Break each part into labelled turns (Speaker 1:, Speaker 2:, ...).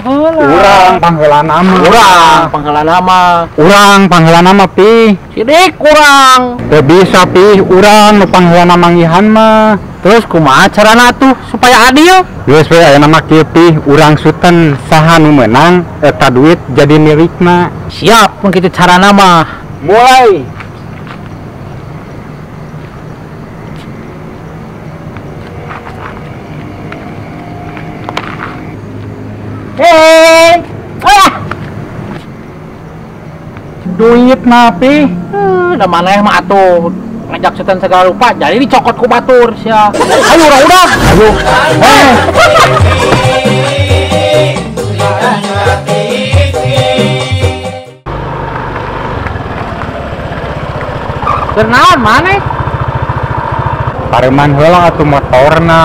Speaker 1: Urang panggelan nama. Urang panggelan nama pi.
Speaker 2: Sidik kurang.
Speaker 1: Teu bisa pi urang nu panggelan manggihan mah.
Speaker 2: Terus kumaha carana tuh supaya adil?
Speaker 1: Geus we aya nama kieu pi urang suten saha nu meunang eta duit jadi milikna.
Speaker 2: Siap mun kitu carana mah.
Speaker 1: Mulai.
Speaker 2: Hei.
Speaker 1: Duit napi?
Speaker 2: Da maneh mah atuh ngajak setan segala rupa jadi dicokot ku batur sia. Ayo udah.
Speaker 1: Ayo.
Speaker 2: Kenaon maneh?
Speaker 1: Pareman heula atuh motorna.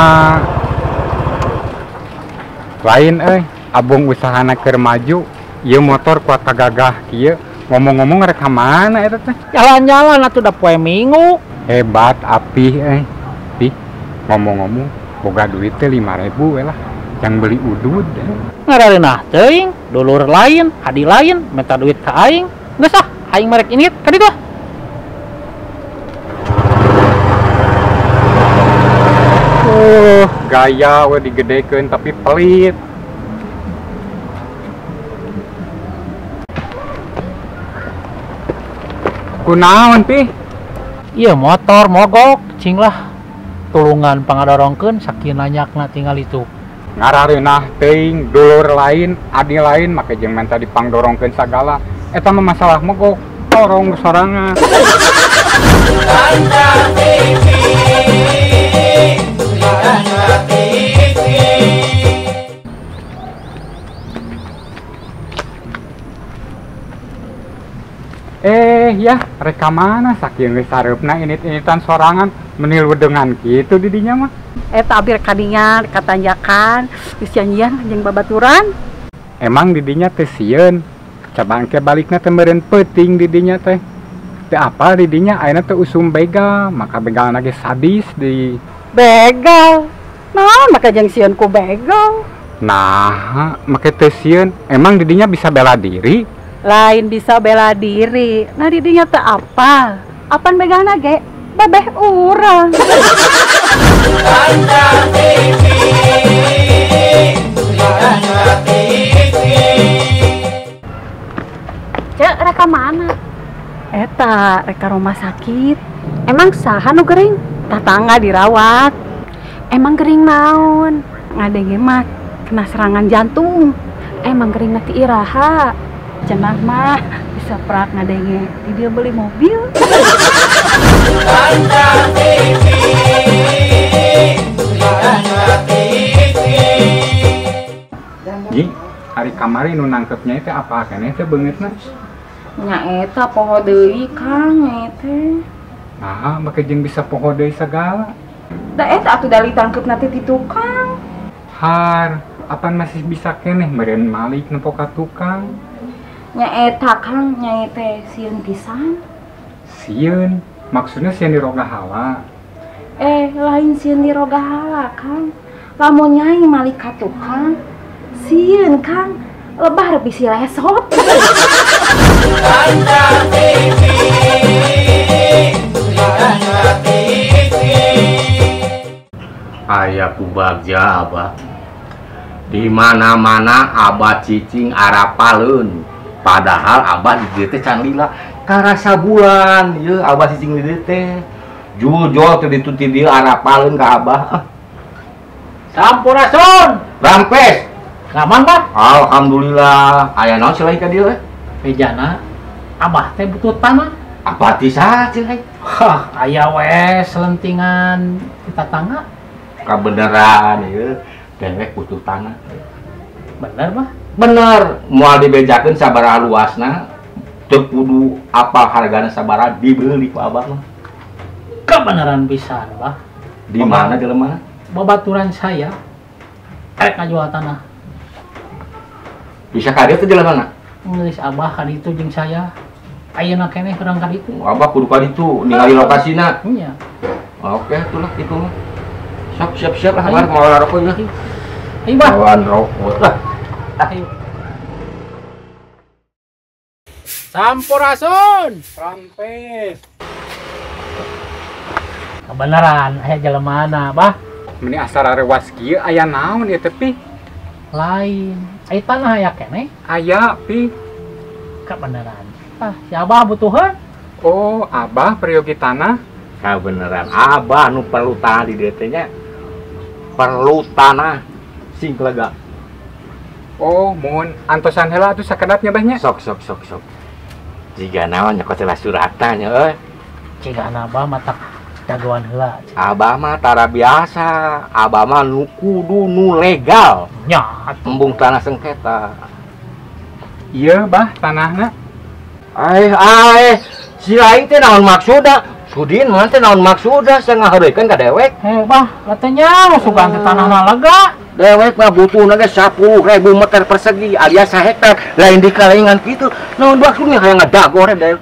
Speaker 1: Lain abung usahana keur maju, ieu motor kuat kagagah kieu. Ngomong-ngomong rek ka mana eta teh?
Speaker 2: Jalan-jalan atuh da poe Minggu.
Speaker 1: Hebat apih Pi, ngomong-ngomong boga duit teh 5.000 we lah. Yang beli udud.
Speaker 2: Ngarareunah teuing, dulur lain, hadi lain, minta duit ka aing. Geus aing merek ini ka ditu.
Speaker 1: Gaya we digedekeun tapi pelit. Kunaon pi?
Speaker 2: Iya motor mogok, cing lah. Tulungan pangadorongkeun sakieu nanyakna tinggal itu.
Speaker 1: Ngarareunah teuing dulur lain, adi lain make jeung minta dipangdorongkeun sagala. Eta mah masalah mogok, dorong sorangan. Ya, reka mana saking geus sareupna init-initan sorangan menil wedengan kitu di dinya mah.
Speaker 3: Eta abdi rek kadinya katanjakan geus janjian jeung babaturan.
Speaker 1: Emang di dinya teh sieun. Coba engke balikna teh meureun peuting di dinya teh. Teu apa di dinya ayeuna teh usum begal, maka begalna ge sadis di
Speaker 3: Begal. Naon make jeung sieun ku begal?
Speaker 1: Nah, make teu sieun. Emang di dinya bisa bela diri?
Speaker 3: Lain bisa bela diri. Nah didinya teh apa? Apan begalna ge babeh urang. Cek reka mana? Eta reka rumah sakit. Emang saha nu gering? Tatangga dirawat. Emang gering naon? Ngadenge mah kena serangan jantung. Emang gering nanti iraha. Cenah mah bisa prak ngadenge di dia beli mobil.
Speaker 1: Ji, hari kamari nu nangkepnya itu apa keneh teh beungeutna?
Speaker 3: Nya eta poho deui Kang eta.
Speaker 1: Nah, make jeung bisa poho deui sagala.
Speaker 3: Da eta atuh da ditangkeupna teh ti tukang.
Speaker 1: Har, apan masih bisa keneh meureun malik nempo ka tukang.
Speaker 3: Nya eta Kang, nya teh sieun pisan.
Speaker 1: Sieun, maksudnya sieun di roga hala.
Speaker 3: Lain sieun di roga hala Kang. Lamun nyai malik ka tukang, sieun Kang, lebah bisi lesot.
Speaker 4: Aya ku bagja Abah. Di mana-mana Abah cicing arapaleun. Padahal Abah di dieu teh can lila karasa bulan ieu Abah cicing di dieu teh. Jujur teh ditu ti dieu arapaleun ka Abah.
Speaker 2: Sampurasun.
Speaker 4: Rampes.
Speaker 2: Ngaman, Pak?
Speaker 4: Alhamdulillah. Aya naon selain ka dieu?
Speaker 2: Bejana Abah teh butuh tanah.
Speaker 4: Apa ti saha selain?
Speaker 2: Hah, aya we selentingan di tatangga.
Speaker 4: Kabeneran ieu dewek butuh tanah.
Speaker 2: Bener, Pak?
Speaker 4: Bener, moal dibejakeun sabaraha luasna, teu kudu apa hargana sabaraha dibeli ku Abah mah.
Speaker 2: Kebenaran pisan, Pak.
Speaker 4: Di mana jelema?
Speaker 2: Babaturan saya rek ngajual tanah.
Speaker 4: Bisa ka dieu teh jelema?
Speaker 2: Nulis Abah ka ditu jeung saya. Ayeuna keneh urang ka ditu.
Speaker 4: Abah kudu ka ditu, ningali lokasina.
Speaker 2: Iya.
Speaker 4: Oke, itulah itu mah. Siap lah, kemarin mau rokok ya.
Speaker 2: Ayo, Bah.
Speaker 4: Bawan rokok lah.
Speaker 2: Ayo. Sampurasun.
Speaker 1: Rampes.
Speaker 2: Kebenaran, aya jelemana, bah.
Speaker 1: Meni asal rewas kieu aya naon ieu teh pi?
Speaker 2: Lain. Ai tanah aya keneh.
Speaker 1: Aya pi.
Speaker 2: Kebenaran. Si Abah butuhan.
Speaker 1: Oh, Abah peryogi tanah.
Speaker 4: Beneran Abah nu perlu tanah di dieu teh nya. Perlu tanah sing lega.
Speaker 1: Oh, mun antosan heula atuh sakedapnya bahnya.
Speaker 4: Sok. Jiga naon nya kota suratan nya
Speaker 2: Cigana Abah mata jagoan heula.
Speaker 4: Abah mah tara biasa, Abah mah nu kudu nu legal.
Speaker 2: Nya,
Speaker 4: Embung tanah sengketa.
Speaker 1: Iya, Bah, tanahna.
Speaker 4: Si lain teh naon maksudna? Sudin mah teh naon maksudna? Saya ngahareukeun ka dewek.
Speaker 2: Bah, katanya masukan ke tanah lega.
Speaker 4: Dewek mah butuhna ge 10.000 meter persegi alias 1 hektar. Lain di kalengan kitu. Naon maksudnya kayak ngadagor dewek.